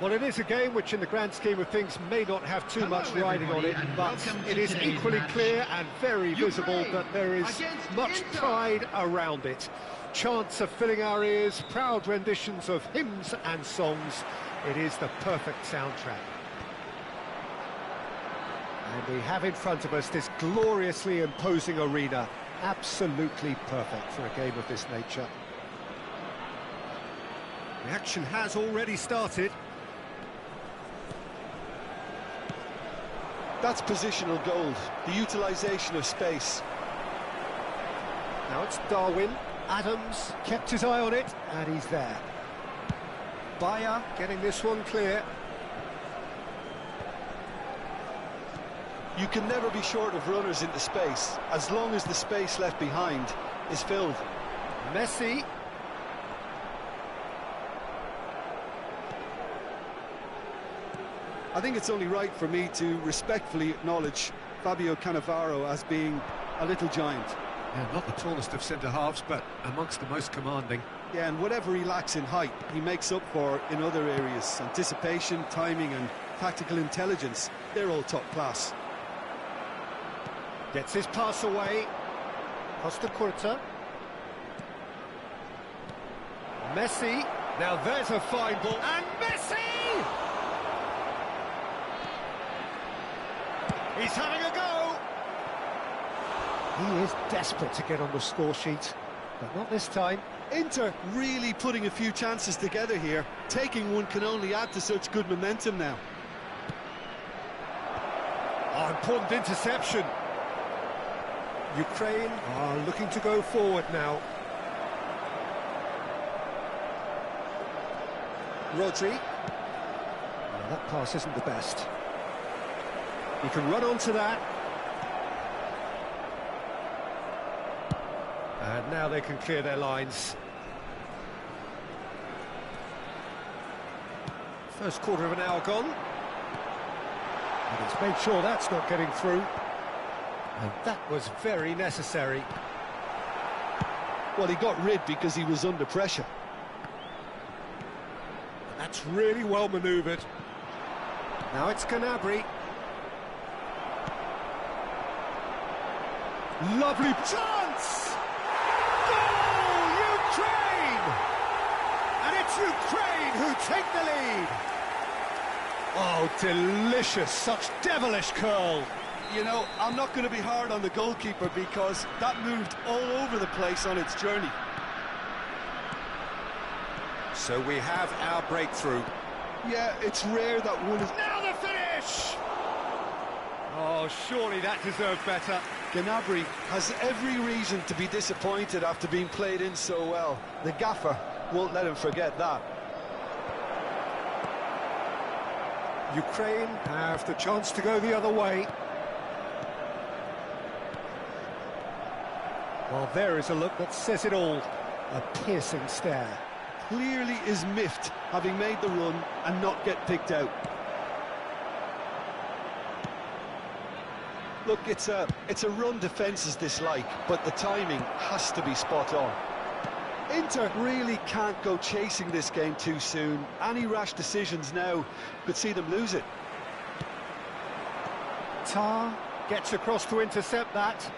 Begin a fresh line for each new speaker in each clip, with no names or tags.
Well, it is a game which, in the grand scheme of things, may not have too much riding on it, but it is equally clear and very visible that there is much pride around it. Chants are filling our ears, proud renditions of hymns and songs. It is the perfect soundtrack. And we have in front of us this gloriously imposing arena. Absolutely perfect for a game of this nature. The action has already started.
That's positional gold, the utilisation of space.
Now it's Darwin. Adams kept his eye on it, and he's there. Bayer getting this one clear.
You can never be short of runners into space, as long as the space left behind is filled.
Messi.
I think it's only right for me to respectfully acknowledge Fabio Cannavaro as being a little giant.
Yeah, not the tallest of centre-halves, but amongst the most commanding.
Yeah, and whatever he lacks in height, he makes up for in other areas. Anticipation, timing and tactical intelligence, they're all top class.
Gets his pass away. Costa Curta. Messi. Now there's a fine ball. And Messi! He's having a go! He is desperate to get on the score sheet, but not this time.
Inter really putting a few chances together here. Taking one can only add to such good momentum now.
Oh, important interception. Ukraine are looking to go forward now. Rodri. Well, that pass isn't the best. He can run onto that. And now they can clear their lines. First quarter of an hour gone. And it's made sure that's not getting through. And that was very necessary.
Well, he got rid because he was under pressure.
That's really well manoeuvred. Now it's Gnabry. Lovely chance! Goal, Ukraine! And it's Ukraine who take the lead. Oh, delicious, such devilish curl.
You know, I'm not going to be hard on the goalkeeper because that moved all over the place on its journey.
So we have our breakthrough.
Yeah, it's rare that one is...
Now the finish! Oh, surely that deserved better.
Gnabry has every reason to be disappointed after being played in so well. The gaffer won't let him forget that.
Ukraine have the chance to go the other way. Well, there is a look that says it all. A piercing stare.
Clearly is miffed, having made the run and not get picked out. Look, it's a run defence's dislike, but the timing has to be spot on. Inter really can't go chasing this game too soon. Any rash decisions now could see them lose it.
Tar gets across to intercept that.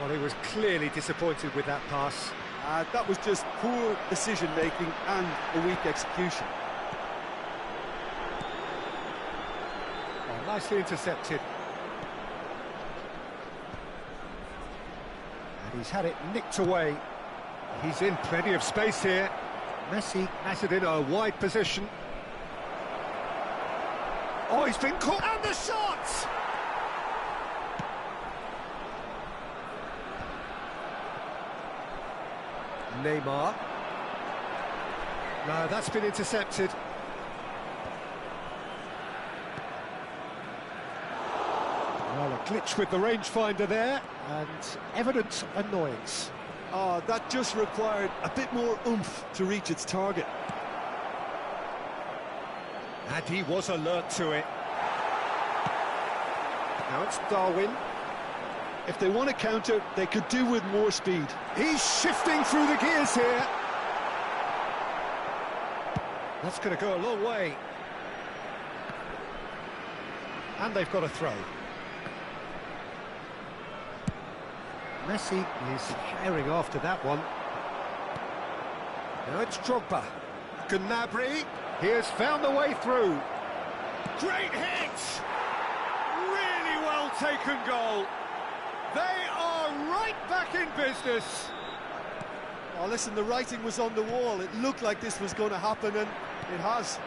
Well, he was clearly disappointed with that pass.
That was just poor decision-making and a weak execution.
Oh, nicely intercepted. And he's had it nicked away. He's in plenty of space here. Messi has it in a wide position. Oh, he's been caught. And the shot! Neymar. No, that's been intercepted. Well, a glitch with the rangefinder there, and evident annoyance.
Oh, that just required a bit more oomph to reach its target.
And he was alert to it. Now it's Darwin.
If they want to counter, they could do with more speed.
He's shifting through the gears here. That's going to go a long way. And they've got a throw. Messi is sharing after that one. Now it's Drogba. Gnabry, he has found the way through. Great hit! Really well taken goal. They are right back in business.
Oh, listen, the writing was on the wall. It looked like this was going to happen, and it has.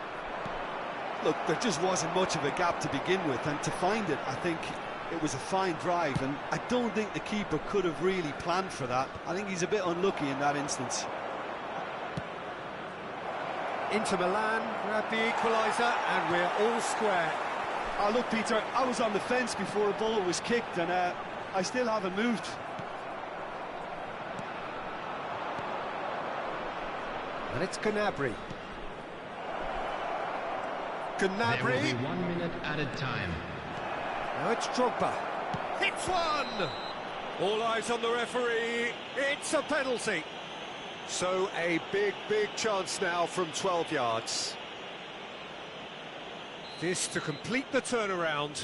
Look, there just wasn't much of a gap to begin with, and to find it, I think it was a fine drive, and I don't think the keeper could have really planned for that. I think he's a bit unlucky in that instance.
Inter Milan grab the equaliser, and we're all square.
Oh, look, Peter, I was on the fence before a ball was kicked, and I still haven't moved.
And it's Gnabry.
There will be 1 minute added time.
Now it's Drogba. Hits one! All eyes on the referee. It's a penalty. So a big chance now from 12 yards. This to complete the turnaround.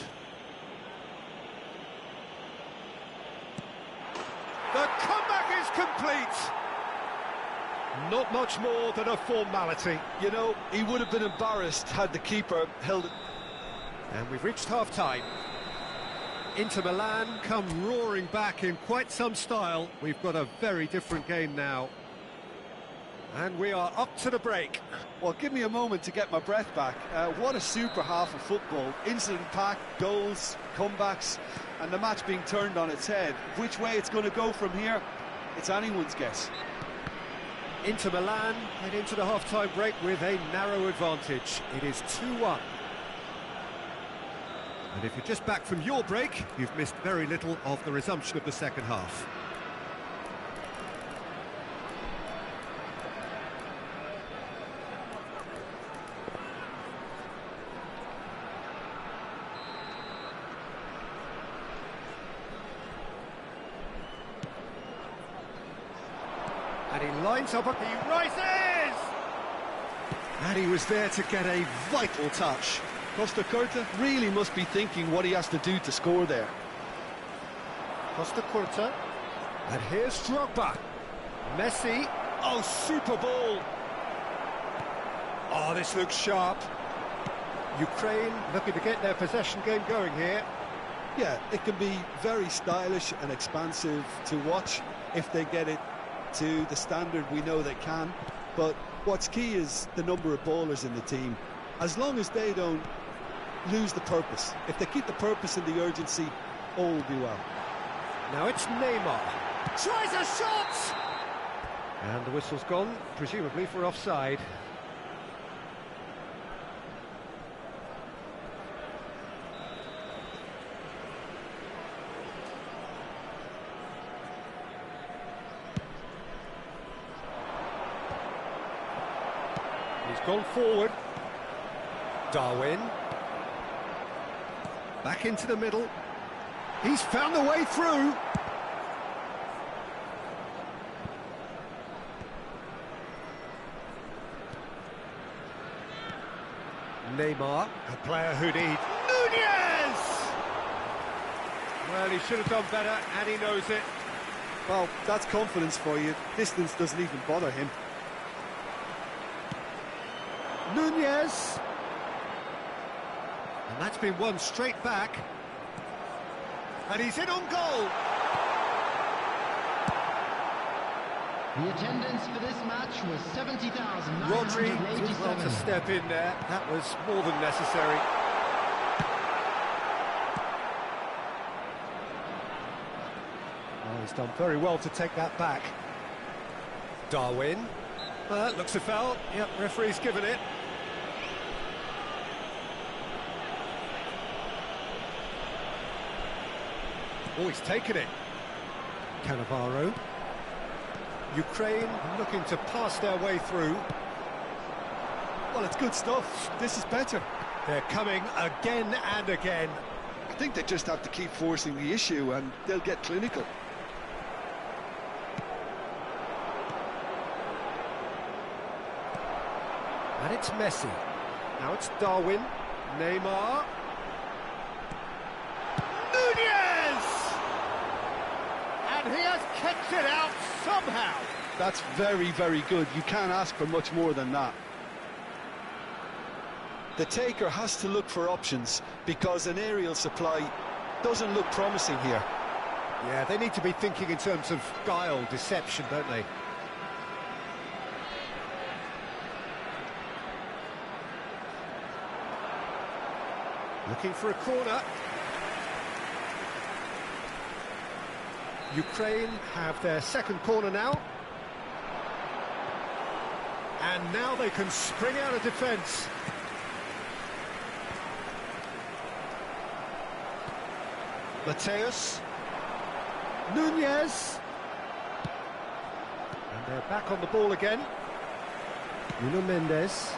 The comeback is complete. Not much more than a formality.
You know, he would have been embarrassed had the keeper held it.
And we've reached half-time. Inter Milan come roaring back in quite some style. We've got a very different game now. And we are up to the break.
Well, give me a moment to get my breath back. What a super half of football. Incident-packed, goals, comebacks, and the match being turned on its head. Which way it's going to go from here, it's anyone's guess.
Inter Milan head into the half-time break with a narrow advantage. It is 2-1. And if you're just back from your break, you've missed very little of the resumption of the second half. And he lines up, he rises! And he was there to get a vital touch.
Costacurta really must be thinking what he has to do to score there.
Costacurta. And here's Drogba. Messi. Oh, super ball. Oh, this looks sharp. Ukraine looking to get their possession game going here.
Yeah, it can be very stylish and expansive to watch if they get it to the standard we know they can. But what's key is the number of ballers in the team. As long as they don't lose the purpose, if they keep the purpose and the urgency, all will be well.
Now it's Neymar. Tries a shot! And the whistle's gone, presumably for offside. He's gone forward. Darwin. Back into the middle. He's found the way through. Neymar, a player who needs Nunez! Well, he should have done better, and he knows it.
Well, that's confidence for you. Distance doesn't even bother him.
Nunez. And that's been won straight back. And he's in on goal.
The attendance for this match was 70,987.
Rodri did well to step in there. That was more than necessary. Oh, he's done very well to take that back. Darwin. Looks a foul. Yep, referee's given it. Oh, he's taken it. Cannavaro. Ukraine looking to pass their way through.
Well, it's good stuff. This is better.
They're coming again and again.
I think they just have to keep forcing the issue and they'll get clinical.
And it's Messi. Now it's Darwin. Neymar. Nunez! And he has kicked it out somehow.
That's very, very good. You can't ask for much more than that. The taker has to look for options because an aerial supply doesn't look promising here.
Yeah, they need to be thinking in terms of guile, deception, don't they? Looking for a corner. Ukraine have their second corner now. And now they can spring out of defence. Mateus. Nunez. And they're back on the ball again. Nuno Mendes.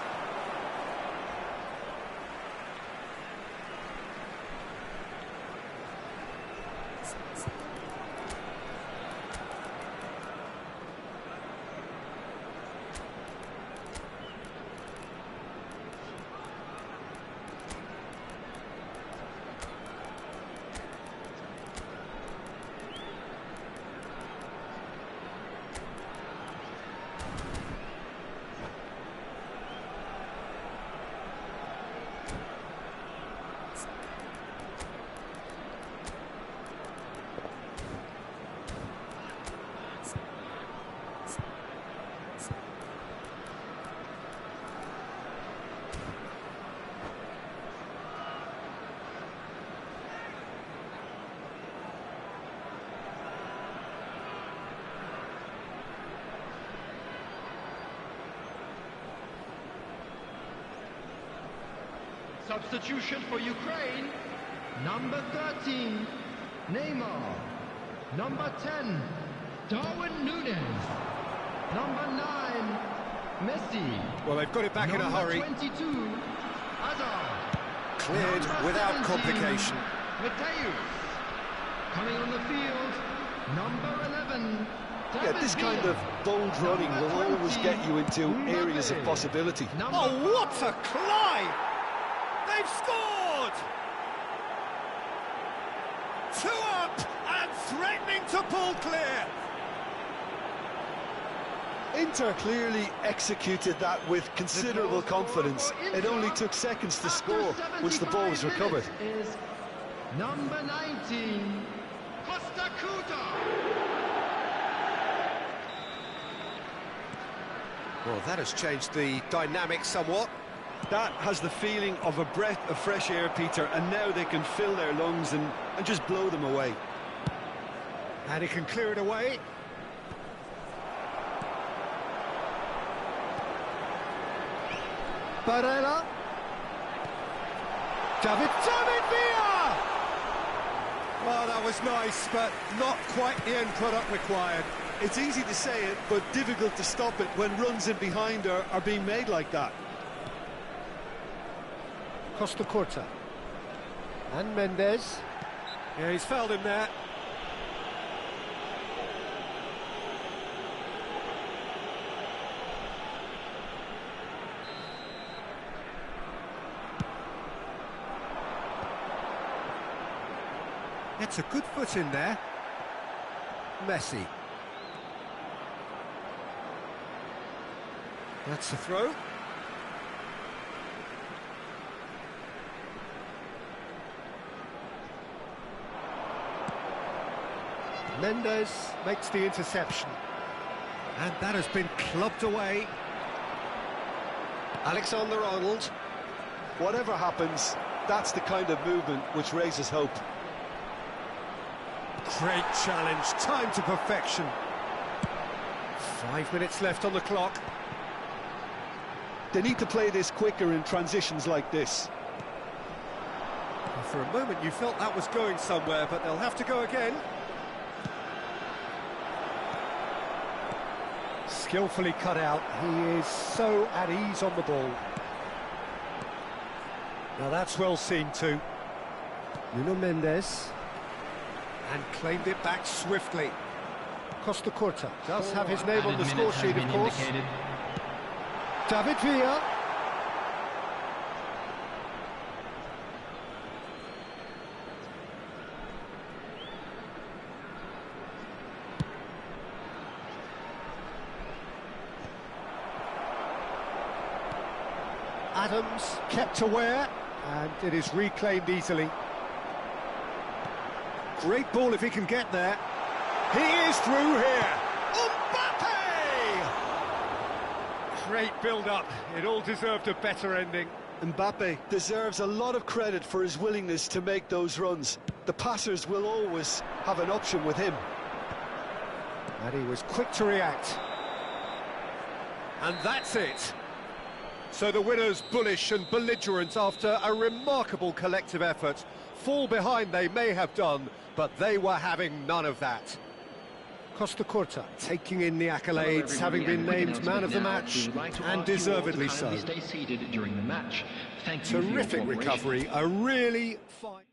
Substitution for Ukraine, number 13, Neymar. Number 10, Darwin Nunez. Number 9, Messi.
Well, they've got it back in a hurry.
Number 22, Hazard.
Cleared
Number
without
17,
complication.
Mateus. Coming on the field, number 11,
Yeah, this kind of bold running will always get you into areas of possibility.
Oh, what a climb! They've scored! 2 up and threatening to pull clear.
Inter clearly executed that with considerable confidence. It only took seconds to score once the ball was recovered.
Is number 19, Costa Curta.
Well, that has changed the dynamic somewhat.
That has the feeling of a breath of fresh air, Peter, and now they can fill their lungs and just blow them away.
And he can clear it away. Barella. David Villa! Well, that was nice, but not quite the end product required.
It's easy to say it, but difficult to stop it when runs in behind are being made like that.
Costa Curta. And Mendes. Yeah, he's fouled him there. It's a good foot in there. Messi. That's the throw. Mendes makes the interception. And that has been clubbed away. Alexander-Arnold.
Whatever happens, that's the kind of movement which raises hope.
Great challenge, time to perfection. 5 minutes left on the clock.
They need to play this quicker in transitions like this.
For a moment you felt that was going somewhere, but they'll have to go again. Skillfully cut out. He is so at ease on the ball. Now that's well seen too. Nuno Mendes. And claimed it back swiftly. Costa Curta does have his name on the score sheet, of course. David Villa. Adams kept aware, and it is reclaimed easily. Great ball if he can get there. He is through here. Mbappe! Great build-up. It all deserved a better ending.
Mbappe deserves a lot of credit for his willingness to make those runs. The passers will always have an option with him.
And he was quick to react. And that's it. So the winners bullish and belligerent after a remarkable collective effort. Fall behind they may have done, but they were having none of that. Costa Curta taking in the accolades, having been named man of the match, and deservedly so. Terrific recovery, a really fine...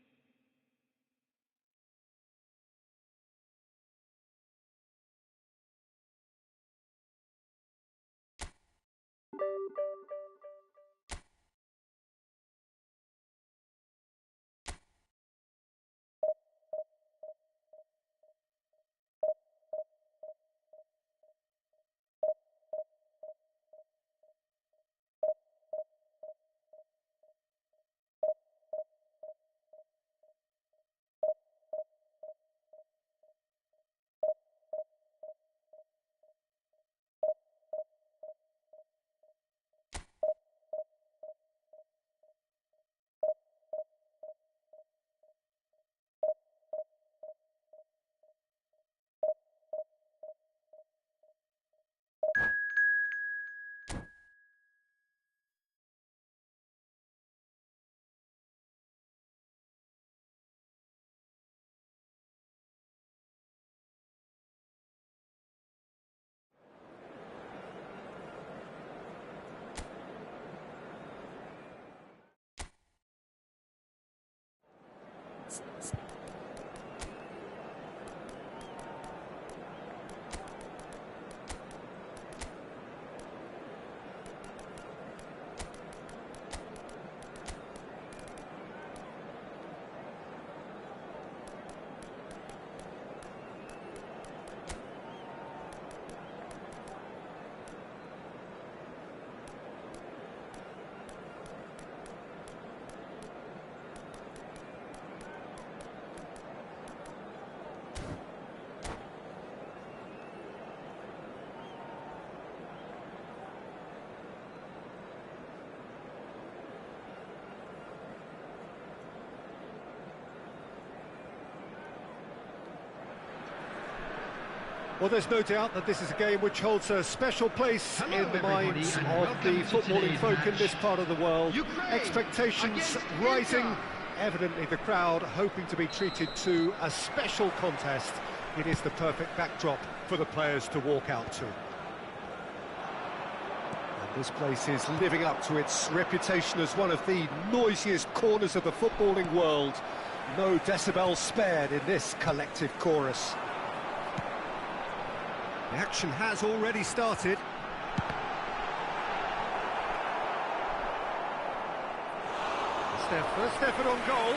Well, there's no doubt that this is a game which holds a special place in the minds of the footballing folk in this part of the world. Expectations rising, evidently the crowd hoping to be treated to a special contest. It is the perfect backdrop for the players to walk out to. And this place is living up to its reputation as one of the noisiest corners of the footballing world. No decibels spared in this collective chorus. The action has already started. It's their first effort on goal.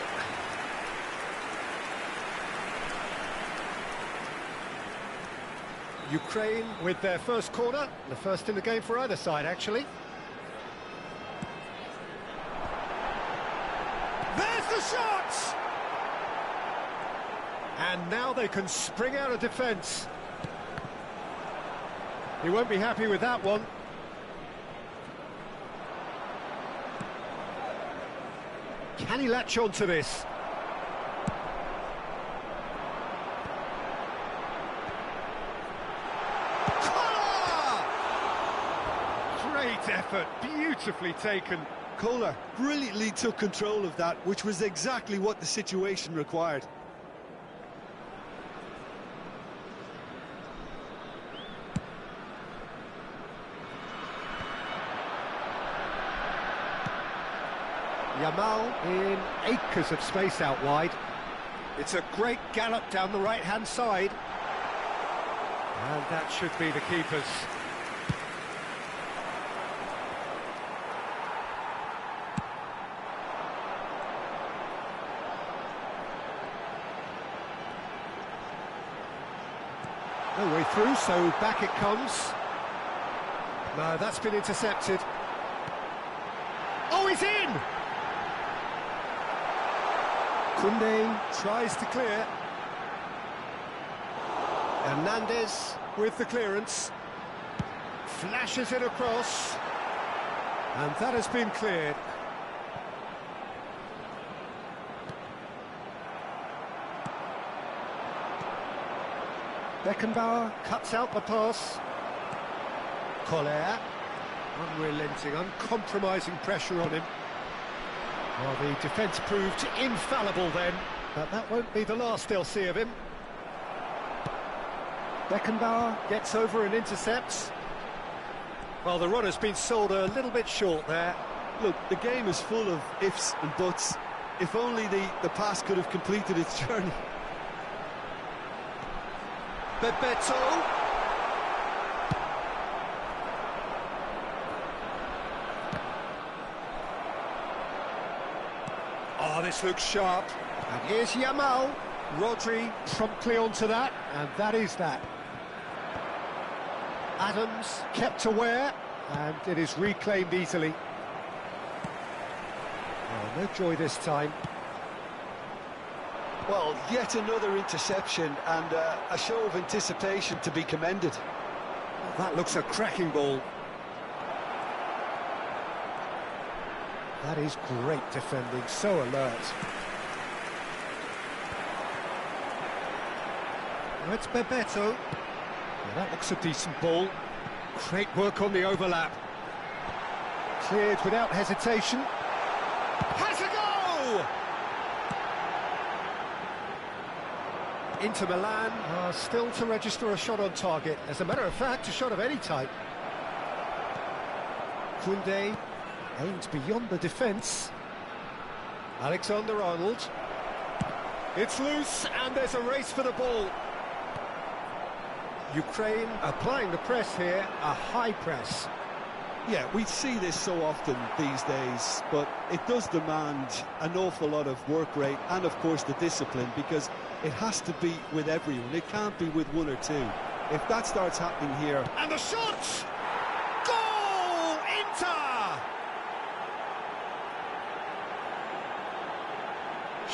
Ukraine with their first corner, the first in the game for either side, actually. There's the shot! And now they can spring out of defence. He won't be happy with that one. Can he latch on to this? Great effort, beautifully taken.
Kohler brilliantly took control of that, which was exactly what the situation required.
Yamal in acres of space out wide. It's a great gallop down the right-hand side. And that should be the keeper's. No way through, so back it comes. No, that's been intercepted. He's in! Koundé tries to clear. Hernandez with the clearance. Flashes it across. And that has been cleared. Beckenbauer cuts out the pass. Collier, unrelenting, uncompromising pressure on him. Well, the defence proved infallible then, but that won't be the last they'll see of him. Beckenbauer gets over and intercepts. Well, the run has been sold a little bit short there.
Look, the game is full of ifs and buts. If only the pass could have completed its journey.
Bebeto. Oh, this looks sharp. And here's Yamal. Rodri promptly onto that, and that is that. Adams kept aware, and it is reclaimed easily. Oh, no joy this time.
Well, yet another interception and a show of anticipation to be commended.
Well, that looks a cracking ball. That is great defending, so alert. Well, it's Bebeto. Yeah, that looks a decent ball. Great work on the overlap. Cleared without hesitation. Has a go! Inter Milan are still to register a shot on target. As a matter of fact, a shot of any type. Koundé aimed beyond the defence. Alexander-Arnold. It's loose, and there's a race for the ball. Ukraine applying the press here, a high press.
Yeah, we see this so often these days, but it does demand an awful lot of work rate and, of course, the discipline, because it has to be with everyone. It can't be with one or two. If that starts happening here...
And the shot! Goal! Inter!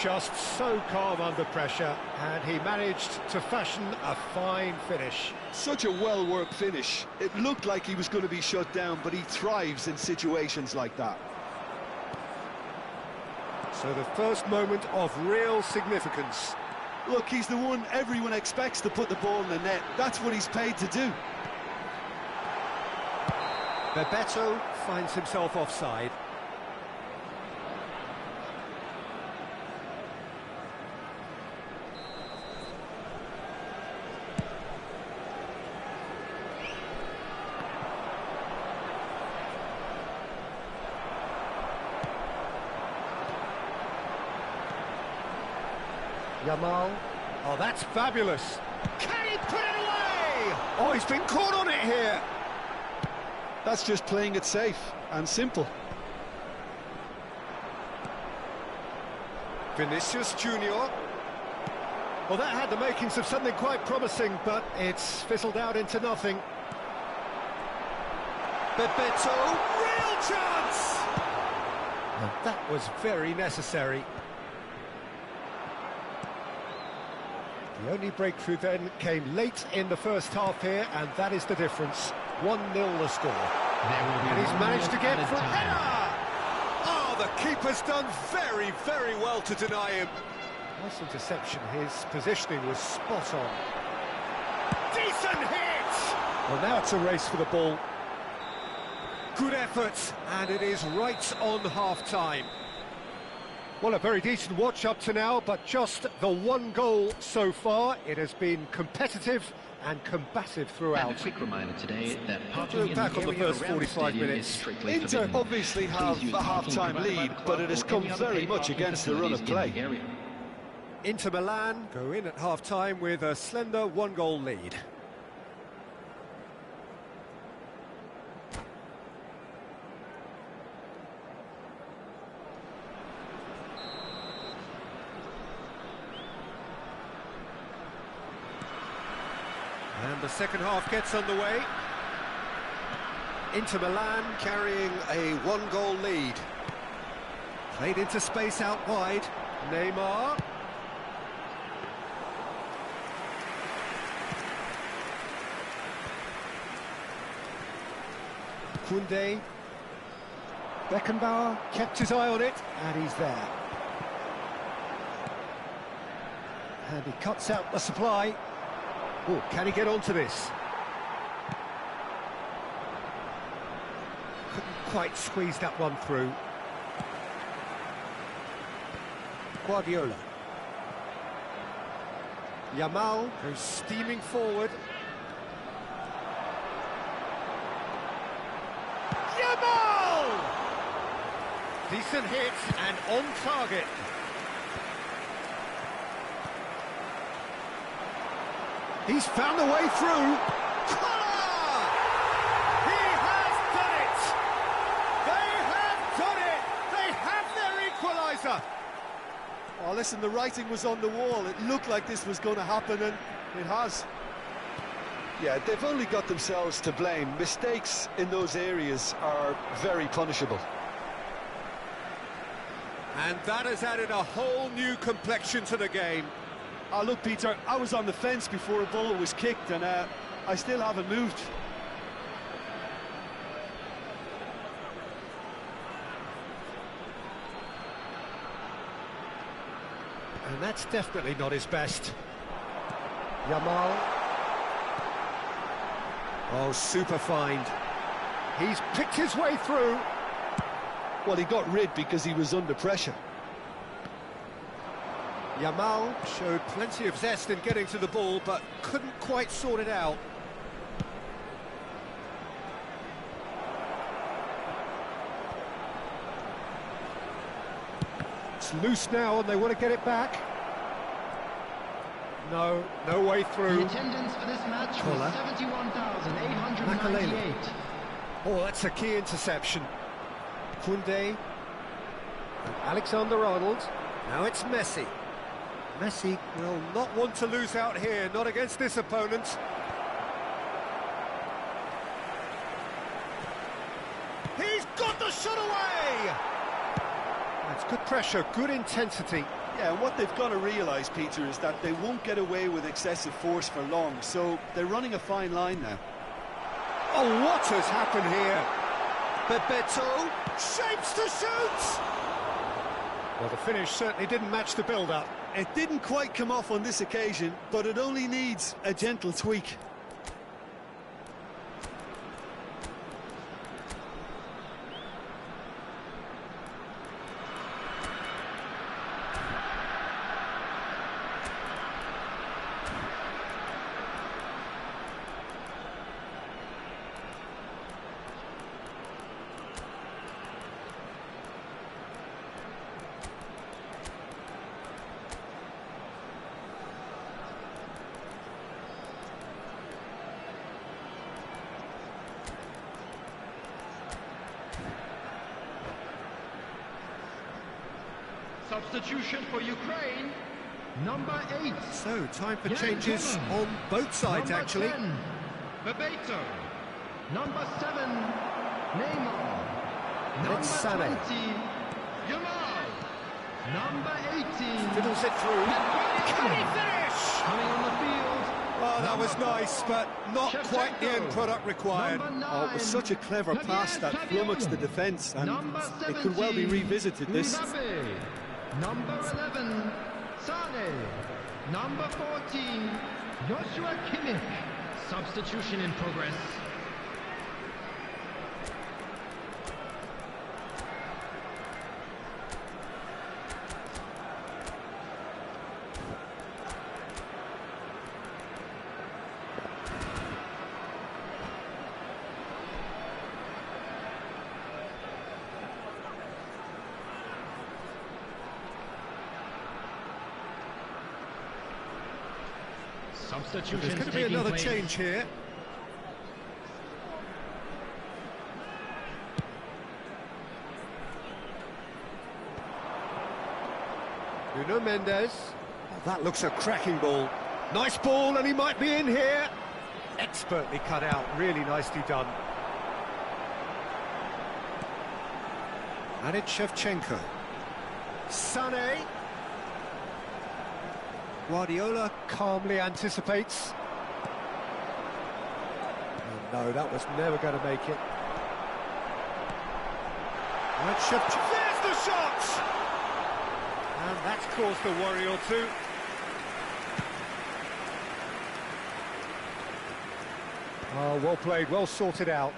Just so calm under pressure, and he managed to fashion a fine finish.
Such a well-worked finish. It looked like he was going to be shut down, but he thrives in situations like that.
So the first moment of real significance.
Look, he's the one everyone expects to put the ball in the net. That's what he's paid to do.
Bebeto finds himself offside. Yamal. Oh, that's fabulous. Can he put it away? Oh, he's been caught on it here.
That's just playing it safe and simple.
Vinicius Junior. Well, that had the makings of something quite promising, but it's fizzled out into nothing. Bebeto, real chance! And that was very necessary. The only breakthrough then came late in the first half here, and that is the difference. 1-0 the score. And he's managed to get for a header! Oh, the keeper's done very, very well to deny him. Nice interception, his positioning was spot on. Decent hit! Well, now it's a race for the ball. Good effort, and it is right on half-time. Well, a very decent watch up to now, but just the one goal so far. It has been competitive and combative throughout.
And a quick reminder today that parking
Look
in
back
the
on the
area
first
around the
45
stadium
minutes.
is strictly
Inter
forbidden.
obviously have
Please use
a
the parking
half-time
provided by
lead,
the club
but it has
or
come
any other
very
paid
much
parking
against the run of
facilities
play.
in the area.
Inter Milan go in at half-time with a slender one-goal lead. And the second half gets underway. Inter Milan carrying a one-goal lead. Played into space out wide. Neymar. Koundé. Beckenbauer kept his eye on it, and he's there. And he cuts out the supply. Oh, can he get onto this? Couldn't quite squeeze that one through. Guardiola. Yamal goes steaming forward. Yamal! Decent hit and on target. He's found a way through. Kola! He has done it! They have done it! They have their equaliser!
Oh, listen, the writing was on the wall. It looked like this was going to happen, and it has. Yeah, they've only got themselves to blame. Mistakes in those areas are very punishable.
And that has added a whole new complexion to the game.
Oh, look, Peter, I was on the fence before a ball was kicked, and I still haven't moved.
And that's definitely not his best. Yamal. Oh, super find. He's picked his way through.
Well, he got rid because he was under pressure.
Yamal showed plenty of zest in getting to the ball, but couldn't quite sort it out. It's loose now, and they want to get it back. No, no way through.
The attendance for this match was 71,898.
Oh, that's a key interception. Koundé. And Alexander-Arnold. Now it's Messi. Messi will not want to lose out here, not against this opponent. He's got the shot away! That's good pressure, good intensity.
Yeah, and what they've got to realise, Peter, is that they won't get away with excessive force for long, so they're running a fine line now.
Oh, what has happened here? Bebeto shapes to shoot! Well, the finish certainly didn't match the build-up.
It didn't quite come off on this occasion, but it only needs a gentle tweak.
Substitution for Ukraine, number 8.
So, time for changes on both sides,
number
actually.
10, Bebeto. Number 7, Neymar. Number
It's Sané.
20, Yamal. Number 18,
Fiddles it through. Can he finish?
coming on the field.
Oh, that was nice, but not quite the end product required.
Number 9,
Oh, it was such a clever pass that flummoxed the defence, and it could well be revisited, this.
Mbappe. Number 11, Sané. Number 14, Joshua Kimmich. Substitution in progress.
There's going to be another change here. Nuno Mendes. Oh, that looks a cracking ball. Nice ball, and he might be in here. Expertly cut out, really nicely done. Adit Shevchenko. Sané. Guardiola calmly anticipates. Oh, no, that was never going to make it. Right, there's the shot! And that's caused a worry or two. Oh, well played, well sorted out.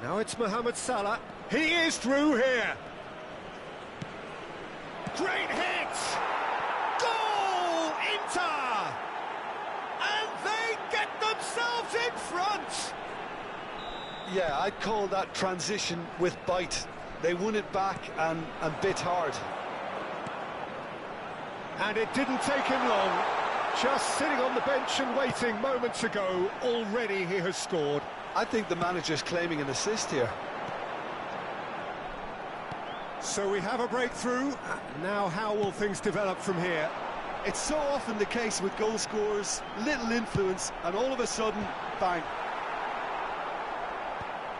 Now it's Mohamed Salah. He is through here. Great hit! Goal! Inter! And they get themselves in front!
Yeah, I'd call that transition with bite. They won it back and bit hard.
And it didn't take him long. Just sitting on the bench and waiting moments ago, already he has scored.
I think the manager's claiming an assist here.
So we have a breakthrough. Now how will things develop from here?
It's so often the case with goal scorers, little influence, and all of a sudden, bang.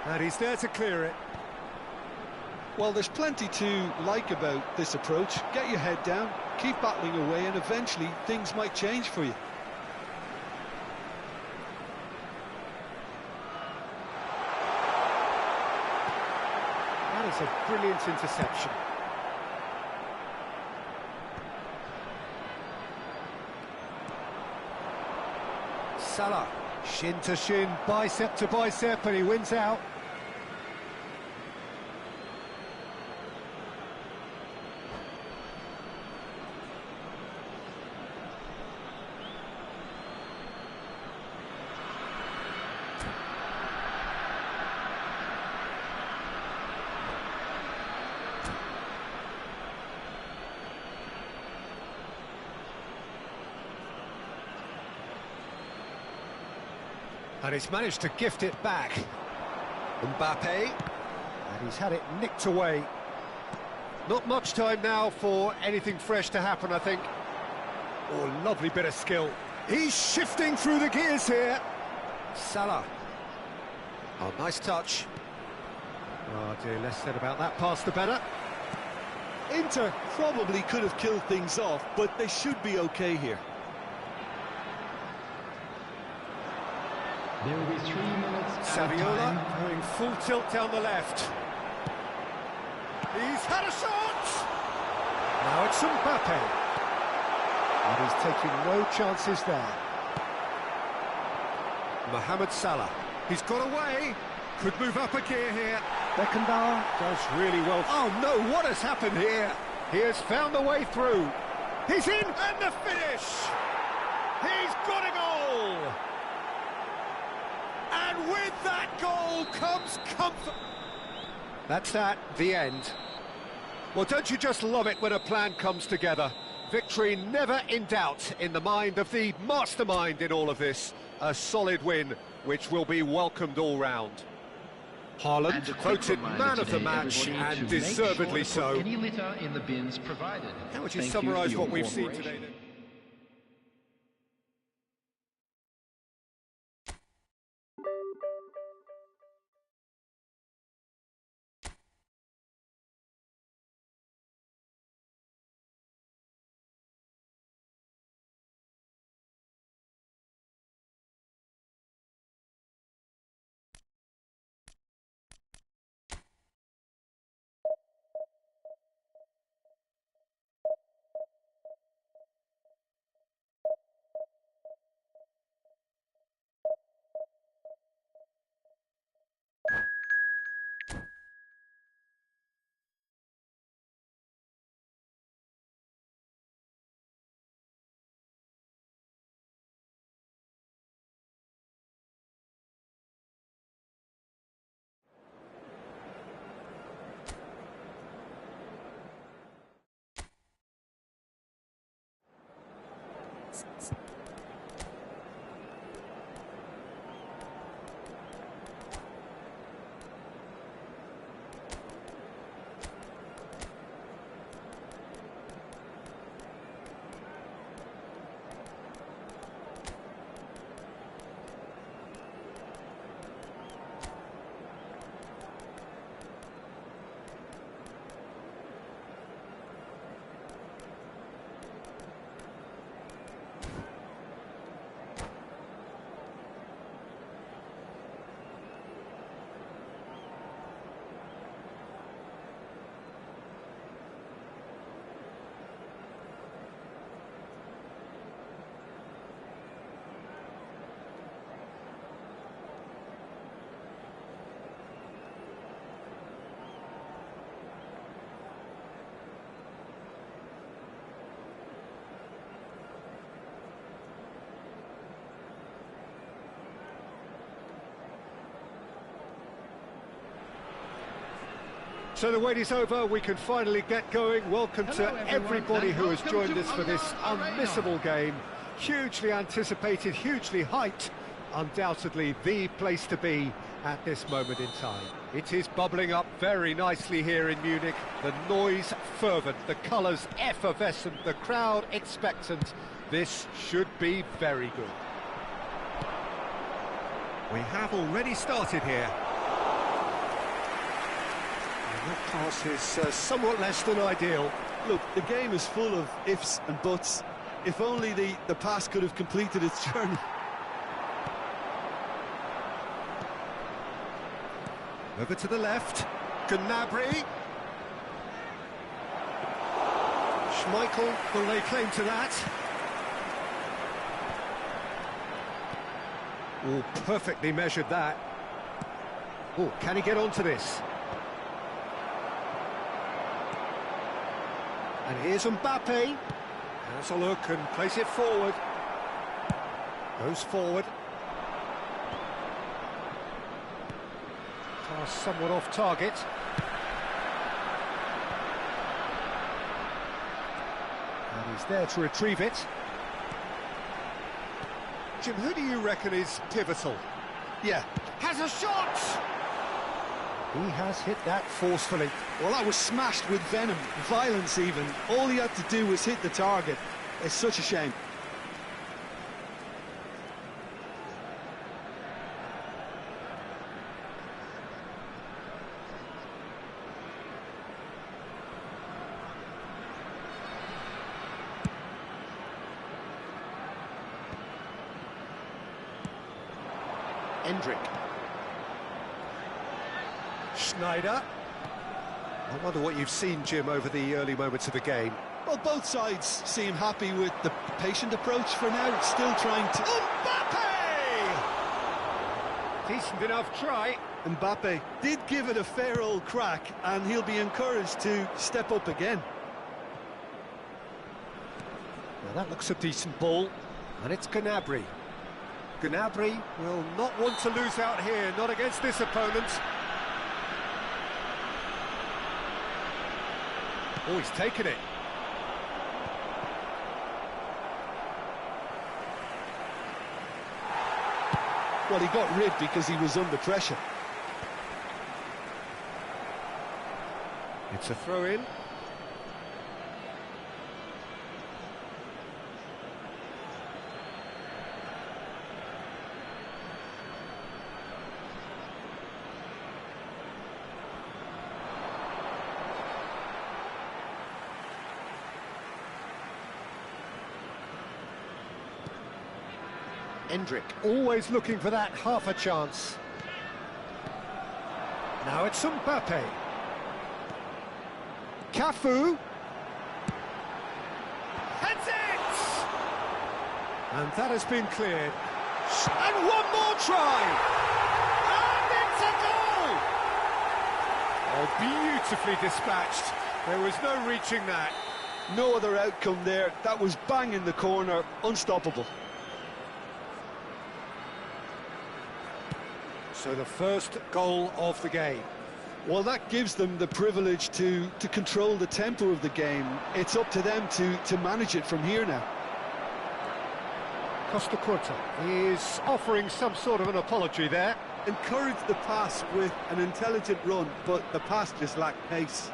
And he's there to clear it.
Well, there's plenty to like about this approach. Get your head down, keep battling away, and eventually things might change for you.
That is a brilliant interception. Salah, shin to shin, bicep to bicep, and he wins out. And he's managed to gift it back. Mbappe, and he's had it nicked away. Not much time now for anything fresh to happen, I think. Oh, lovely bit of skill. He's shifting through the gears here. Salah. Oh, nice touch. Oh dear, less said about that pass the better.
Inter probably could have killed things off, but they should be okay here.
There will be 3 minutes at a
Saviola
time.
going full tilt down the left. He's had a shot! Now it's Mbappe. And he's taking no chances there. Mohamed Salah. He's got away. Could move up a gear here. Beckenbauer does really well. Oh no, what has happened here? He has found the way through. He's in, and the finish! He's got a goal! And with that goal comes comfort. That's that, the end. Well, don't you just love it when a plan comes together? Victory never in doubt in the mind of the mastermind in all of this. A solid win, which will be welcomed all round. Haaland, quoted man of the match, and deservedly so.
Any litter in the bins provided.
How would you
Thank
summarise
for your
what we've seen
cooperation.
today, then? So the wait is over, we can finally get going. Welcome
Hello,
to
everyone,
everybody
and
who has
welcome
joined
to
us for this
Allianz Arena.
unmissable game. Hugely anticipated, hugely hyped. Undoubtedly the place to be at this moment in time. It is bubbling up very nicely here in Munich. The noise fervent, the colours effervescent, the crowd expectant. This should be very good. We have already started here. And that pass is somewhat less than ideal.
Look, the game is full of ifs and buts. If only the pass could have completed its journey.
Over to the left, Gnabry. Schmeichel will lay claim to that. Oh, perfectly measured that. Oh, can he get onto this? And here's Mbappe. Has a look and plays it forward. Goes forward. Pass somewhat off target. And he's there to retrieve it. Jim, who do you reckon is pivotal?
Yeah,
Has a shot! He has hit that forcefully.
well, that was smashed with venom, violence even. All he had to do was hit the target. It's such a shame.
Endrick. Schneider. I wonder what you've seen, Jim, over the early moments of the game.
Well, both sides seem happy with the patient approach for now, still trying to...
Mbappe! Decent enough try.
Mbappe did give it a fair old crack, and he'll be encouraged to step up again.
Now that looks a decent ball, and it's Gnabry. Gnabry will not want to lose out here, not against this opponent. Oh, he's taken it.
Well, he got rid because he was under pressure.
It's a throw-in. Endrick, always looking for that half a chance. Now it's Mbappe. Cafu. Heads it! And that has been cleared. And one more try! And it's a goal! Oh, beautifully dispatched. There was no reaching that.
No other outcome there. That was bang in the corner, unstoppable.
So the first goal of the game.
Well, that gives them the privilege to control the tempo of the game. It's up to them to manage it from here now.
Costa Curta is offering some sort of an apology there.
Encouraged the pass with an intelligent run, but the pass just lacked pace.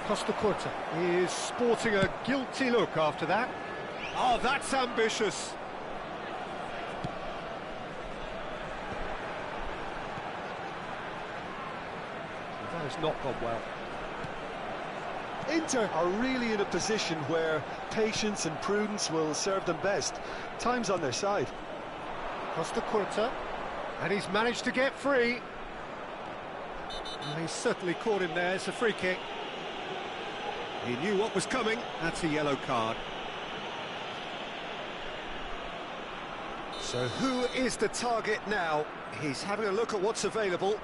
Costa Curta is sporting a guilty look after that. Oh, that's ambitious. That has not gone well.
Inter are really in a position where patience and prudence will serve them best. Time's on their side.
Costa Curta, and he's managed to get free. Well, he's certainly caught him there. It's a free kick. He knew what was coming. That's a yellow card. So who is the target now? He's having a look at what's available.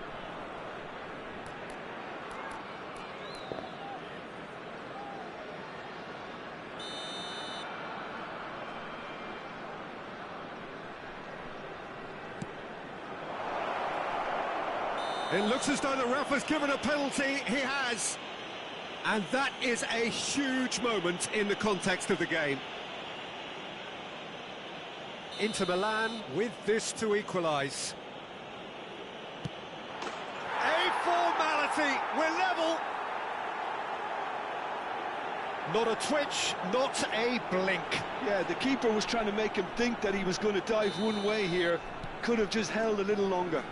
It looks as though the ref has given a penalty. He has. And that is a huge moment in the context of the game. Inter Milan with this to equalise. A formality, we're level. Not a twitch, not a blink.
Yeah, the keeper was trying to make him think that he was going to dive one way here. Could have just held a little longer.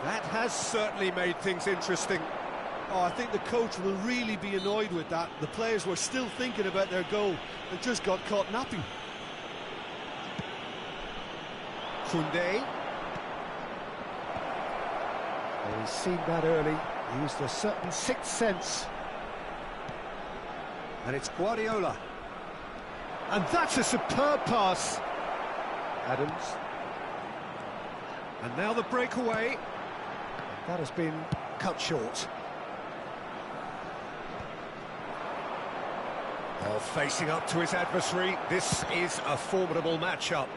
That has certainly made things interesting.
Oh, I think the coach will really be annoyed with that. The players were still thinking about their goal and just got caught napping.
Koundé. Well, he's seen that early, used a certain sixth sense. And it's Guardiola. And that's a superb pass. Adams. And now the breakaway. That has been cut short. Oh, facing up to his adversary, this is a formidable matchup.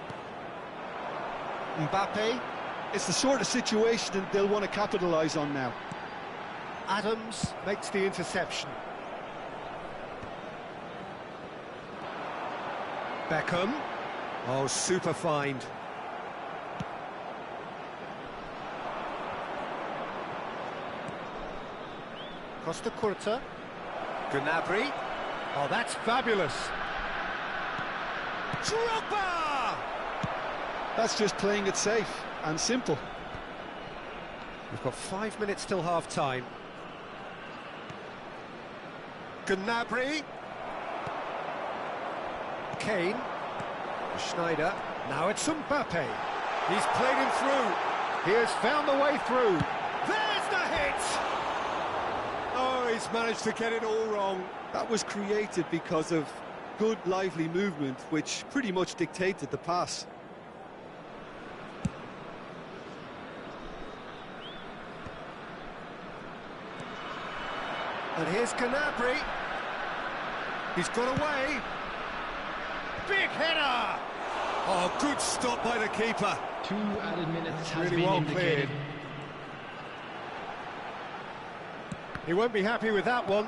Mbappe.
It's the sort of situation that they'll want to capitalise on now.
Adams makes the interception. Beckham. Oh, super find. Costa Curta. Gnabry. Oh, that's fabulous. Drogba!
That's just playing it safe and simple.
We've got 5 minutes till half-time. Gnabry. Kane. Schneider. Now it's Mbappe. He's played him through. He has found the way through. There's the hit! Oh, he's managed to get it all wrong.
That was created because of good, lively movement, which pretty much dictated the pass.
And here's Gnabry. He's got away. Big header! Oh, good stop by the keeper.
2 added minutes has
Really
been
well
indicated.
cleared. He won't be happy with that one.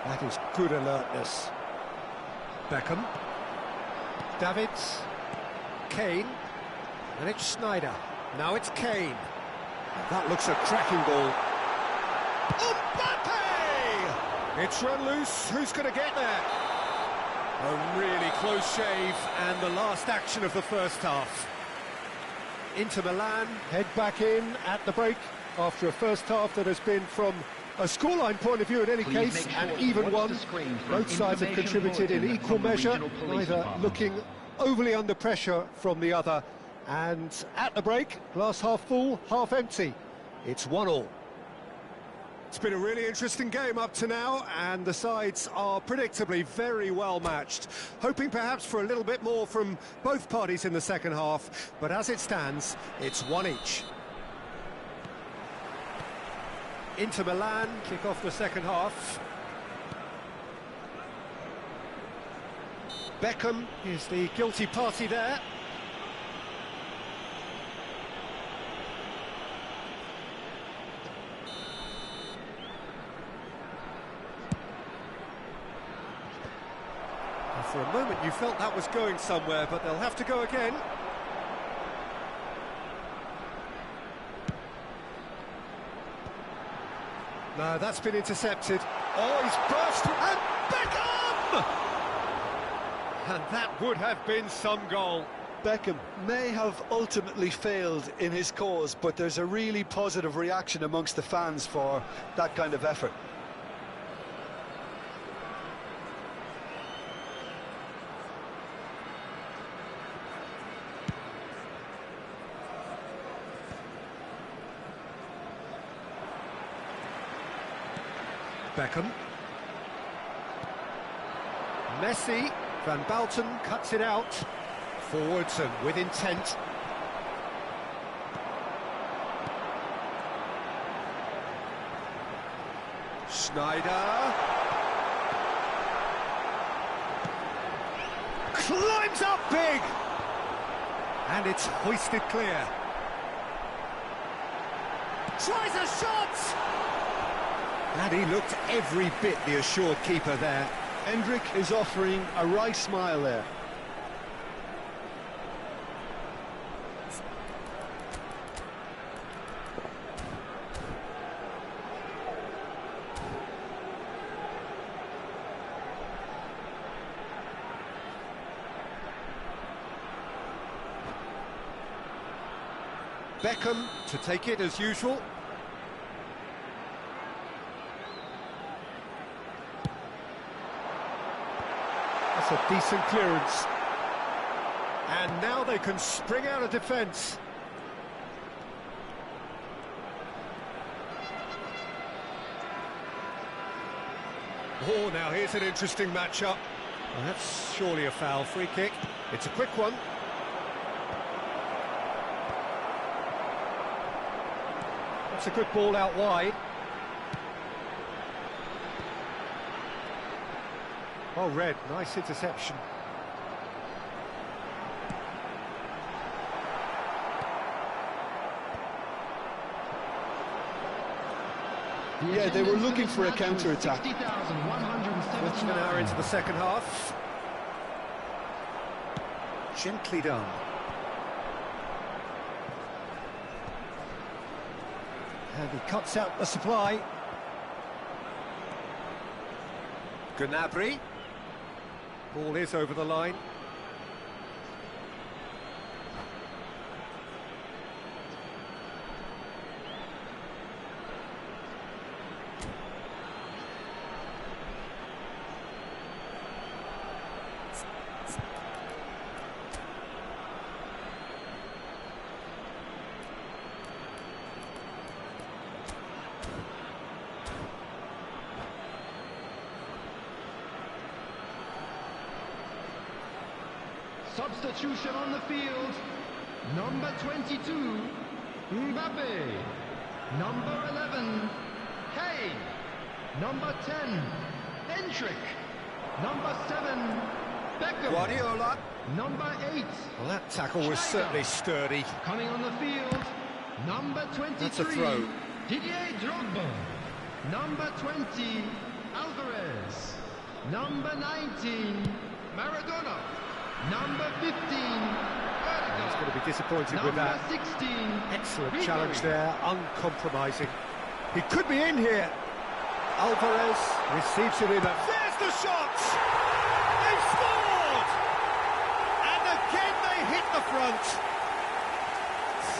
That is good alertness. Beckham. Davids. Kane. And it's Schneider. Now it's Kane. And that looks a cracking ball. Mbappe! It's run loose. Who's going to get there? A really close shave, and the last action of the first half. Inter Milan head back in at the break after a first half that has been, from a scoreline point of view in any
Please
case,
make sure
an
to
even
watch
one.
the screen for
Both sides have
information
contributed in
bulletin
equal
from the
measure,
regional police
neither
department.
looking overly under pressure from the other. And at the break, glass half full, half empty. It's 1-1. It's been a really interesting game up to now, and the sides are predictably very well matched. Hoping perhaps for a little bit more from both parties in the second half, but as it stands, it's 1 each. Inter Milan kick off the second half. Beckham is the guilty party there. For a moment you felt that was going somewhere, but they'll have to go again. No, that's been intercepted. Oh, he's burst, and Beckham! And that would have been some goal.
Beckham may have ultimately failed in his cause, but there's a really positive reaction amongst the fans for that kind of effort.
Beckham. Messi. Van Balten cuts it out. Forwards and with intent. Schneider. Climbs up big. And it's hoisted clear. Tries a shot! And he looked every bit the assured keeper there.
Endrick is offering a wry smile there.
Beckham to take it as usual. That's a decent clearance. And now they can spring out of defence. Oh, now here's an interesting matchup. Well, that's surely a foul. Free kick. It's a quick one. That's a good ball out wide. Oh, Red, nice interception.
Yeah, they were looking for a counter-attack.
Less than an hour into the second half. Gently done. And he cuts out the supply. Gnabry. Ball is over the line.
Substitution on the field. Number 22, Mbappe. Number 11, Kane. Number 10, Endrick. Number 7, Beckham.
Guardiola.
Number 8.
Well, that tackle was certainly sturdy.
Coming on the field, number 23,
That's a throw.
Didier Drogba. Number 20, Alvarez. Number 19, Maradona. Number 15,
He's going to be disappointed with that.
Number 16,
Excellent
Ribery.
challenge there, uncompromising. He could be in here. Alvarez receives it in. There's the shot! They've scored! And again they hit the front.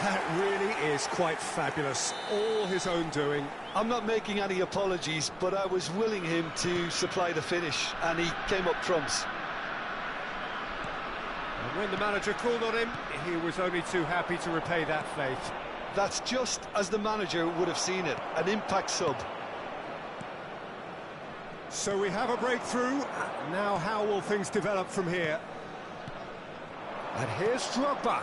That really is quite fabulous. All his own doing.
I'm not making any apologies, but I was willing him to supply the finish, and he came up trumps.
And when the manager called on him, he was only too happy to repay that faith.
That's just as the manager would have seen it, an impact sub.
So we have a breakthrough. Now how will things develop from here? And here's Drogba.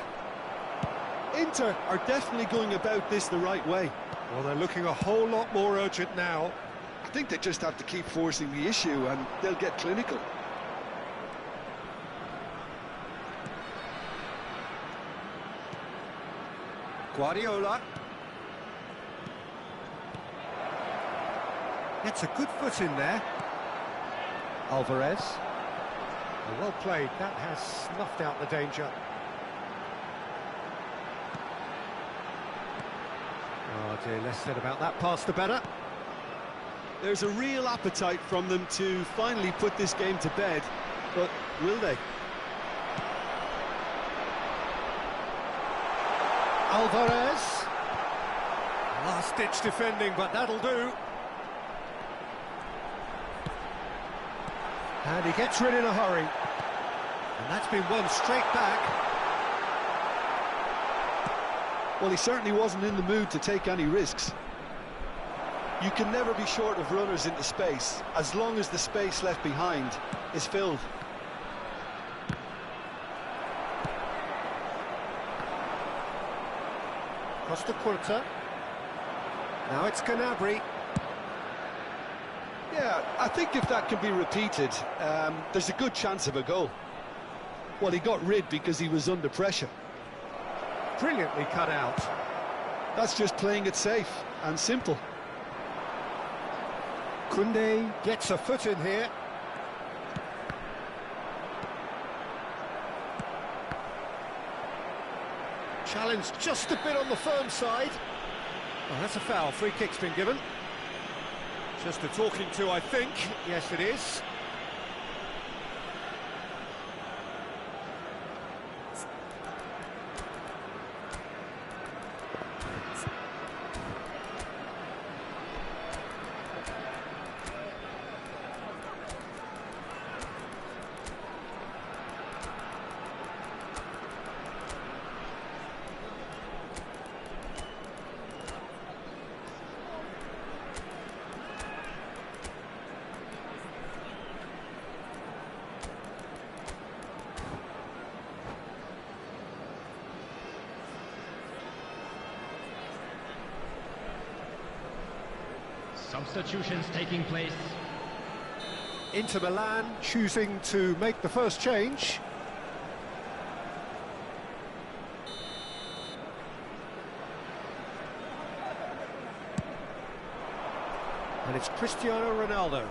Inter are definitely going about this the right way.
Well, they're looking a whole lot more urgent now.
I think they just have to keep forcing the issue and they'll get clinical.
Guardiola. Gets a good foot in there. Alvarez. Well played. That has snuffed out the danger. Oh dear, less said about that pass the better.
There's a real appetite from them to finally put this game to bed, but will they?
Alvarez. Last-ditch defending, but that'll do. And he gets rid in a hurry. And that's been won straight back.
Well, he certainly wasn't in the mood to take any risks. You can never be short of runners into space, as long as the space left behind is filled.
Costa Curta. Now it's Gnabry.
Yeah, I think if that can be repeated, there's a good chance of a goal. Well, he got rid because he was under pressure.
Brilliantly cut out.
That's just playing it safe. and simple.
Koundé gets a foot in here. Challenge just a bit on the firm side. Oh, that's a foul. Free kick's been given. Just a talking to, I think. Yes, it is.
Substitutions taking place.
Inter Milan choosing to make the first change. And it's Cristiano Ronaldo.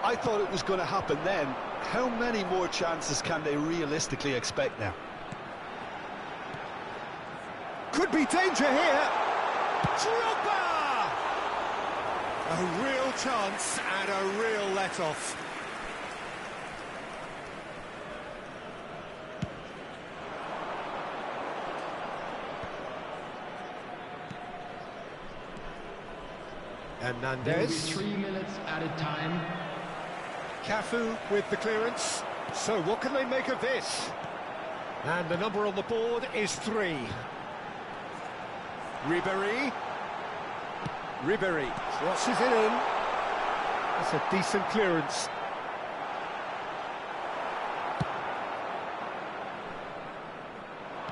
I thought it was going to happen then. How many more chances can they realistically expect now?
Could be danger here. Drogba! A real chance and a real let-off. Hernandez.
3 minutes added time.
Cafu with the clearance. So what can they make of this? And the number on the board is 3. Ribéry crosses it in. That's a decent clearance.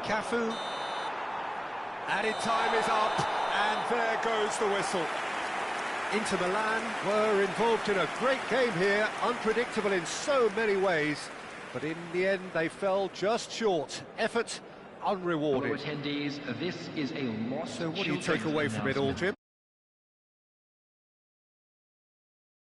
Cafu. Added time is up, and there goes the whistle. Inter Milan were involved in a great game here, unpredictable in so many ways, but in the end they fell just short. Effort unrewarded.
Attendees, this is a loss.
So what do you take away from it all, Jim?